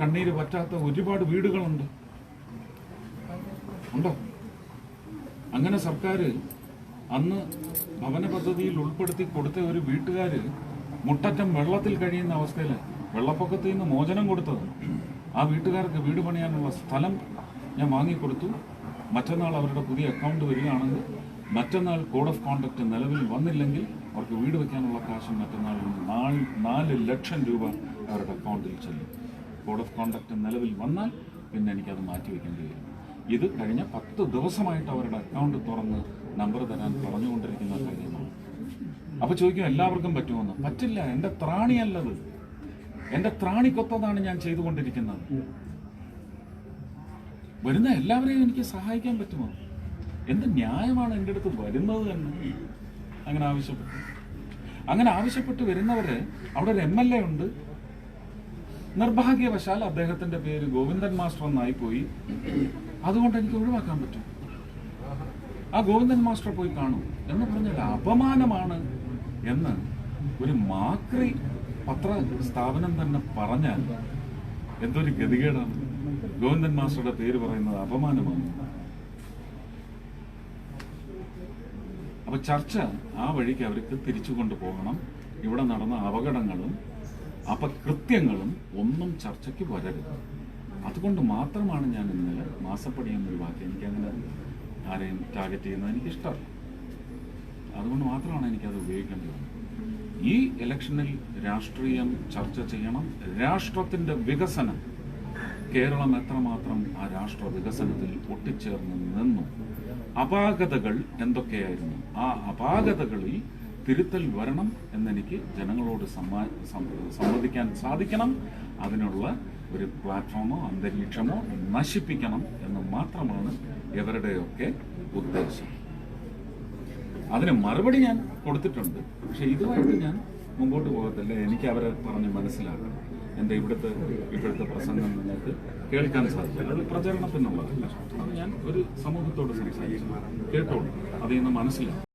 കണ്ണീര് പറ്റാത്ത ഒരുപാട് വീടുകളുണ്ട്. ഉണ്ടോ? അങ്ങനെ സർക്കാർ അന്ന് ഭവന പദ്ധതിയിൽ ഉൾപ്പെടുത്തി കൊടുത്ത ഒരു വീട്ടുകാർ മുട്ടറ്റം വെള്ളത്തിൽ കഴിയുന്ന അവസ്ഥയിൽ വെള്ളപ്പൊക്കത്തിൽ നിന്ന് മോചനം കൊടുത്തത്. ആ വീട്ടുകാർക്ക് വീട് പണിയാനുള്ള സ്ഥലം ഞാൻ വാങ്ങിക്കൊടുത്തു. മറ്റന്നാൾ അവരുടെ പുതിയ അക്കൗണ്ട് വരികയാണെങ്കിൽ, മറ്റന്നാൾ കോഡ് ഓഫ് കോണ്ടക്ട് നിലവിൽ വന്നില്ലെങ്കിൽ അവർക്ക് വീട് വയ്ക്കാനുള്ള കാശ് മറ്റന്നാൾ 4 ലക്ഷം രൂപ അവരുടെ അക്കൗണ്ടിൽ ചെല്ലും. കോഡ് ഓഫ് കോണ്ടക്ട് നിലവിൽ വന്നാൽ പിന്നെ എനിക്കത് മാറ്റിവെക്കേണ്ടി വരും. ഇത് കഴിഞ്ഞ 10 ദിവസമായിട്ട് അവരുടെ അക്കൗണ്ട് തുറന്ന് നമ്പർ തരാൻ പറഞ്ഞുകൊണ്ടിരിക്കുന്ന കാര്യമാണ്. അപ്പോൾ ചോദിക്കും എല്ലാവർക്കും പറ്റുമെന്ന്. പറ്റില്ല. എൻ്റെ ത്രാണിയല്ലത്, എൻ്റെ ത്രാണിക്കൊത്തതാണ് ഞാൻ ചെയ്തുകൊണ്ടിരിക്കുന്നത്. വരുന്ന എല്ലാവരെയും എനിക്ക് സഹായിക്കാൻ പറ്റുമോ? എന്ത് ന്യായമാണ് എൻ്റെ അടുത്ത് വരുന്നത് തന്നെ? അങ്ങനെ ആവശ്യപ്പെട്ട് വരുന്നവര് അവിടെ ഒരു MLA ഉണ്ട്. നിർഭാഗ്യവശാൽ അദ്ദേഹത്തിന്റെ പേര് ഗോവിന്ദൻ മാസ്റ്റർ എന്നായിപ്പോയി. അതുകൊണ്ട് എനിക്ക് ഒഴിവാക്കാൻ പറ്റും. ആ ഗോവിന്ദൻ മാസ്റ്റർ പോയി കാണൂ എന്ന് പറഞ്ഞാൽ അപമാനമാണ് എന്ന് ഒരു മാക്രി പത്ര സ്ഥാപനം തന്നെ പറഞ്ഞാൽ എന്തൊരു ഗതികേടാണ്. ഗോവിന്ദൻ മാസ്റ്ററുടെ പേര് പറയുന്നത് അപമാനമാണ്. അപ്പൊ ചർച്ച ആ വഴിക്ക് അവർക്ക് തിരിച്ചു കൊണ്ടുപോകണം. ഇവിടെ നടന്ന അപകടങ്ങളും അപകൃത്യങ്ങളും ഒന്നും ചർച്ചയ്ക്ക് വരരുത്. അതുകൊണ്ട് മാത്രമാണ് ഞാൻ ഇന്നലെ മാസപ്പടി എന്നൊരു വാക്ക്, എനിക്കങ്ങനെ ആരെയും ടാർഗറ്റ് ചെയ്യുന്നത് എനിക്കിഷ്ടമല്ല. അതുകൊണ്ട് മാത്രമാണ് എനിക്കത് ഉപയോഗിക്കേണ്ടി വന്നത്. ഈ ഇലക്ഷനിൽ രാഷ്ട്രീയം ചർച്ച ചെയ്യണം. രാഷ്ട്രത്തിന്റെ വികസനം, കേരളം എത്രമാത്രം ആ രാഷ്ട്ര വികസനത്തിൽ ഒട്ടിച്ചേർന്ന് നിന്നു, അപാകതകൾ എന്തൊക്കെയായിരുന്നു, ആ അപാകതകളിൽ തിരുത്തൽ വരണം എന്നെനിക്ക് ജനങ്ങളോട് സമ്മതിക്കാൻ സാധിക്കണം. അതിനുള്ള ഒരു പ്ലാറ്റ്ഫോമോ അന്തരീക്ഷമോ നശിപ്പിക്കണം എന്ന് മാത്രമാണ് ഇവരുടെയൊക്കെ ഉദ്ദേശം. അതിന് മറുപടി ഞാൻ കൊടുത്തിട്ടുണ്ട്. പക്ഷെ ഇതുമായിട്ട് ഞാൻ മുമ്പോട്ട് പോകത്തില്ല. എനിക്ക് അവരെ പറഞ്ഞ് മനസ്സിലാക്കണം. എൻ്റെ ഇപ്പോഴത്തെ പ്രസംഗം നിങ്ങൾക്ക് കേൾക്കാൻ സാധിക്കില്ല. അത് പ്രചരണത്തിനുള്ളതല്ല. അത് ഞാൻ ഒരു സമൂഹത്തോട് സംസാരിച്ചു കേട്ടോളൂ. അതിൽ നിന്ന് മനസ്സിലാക്കും.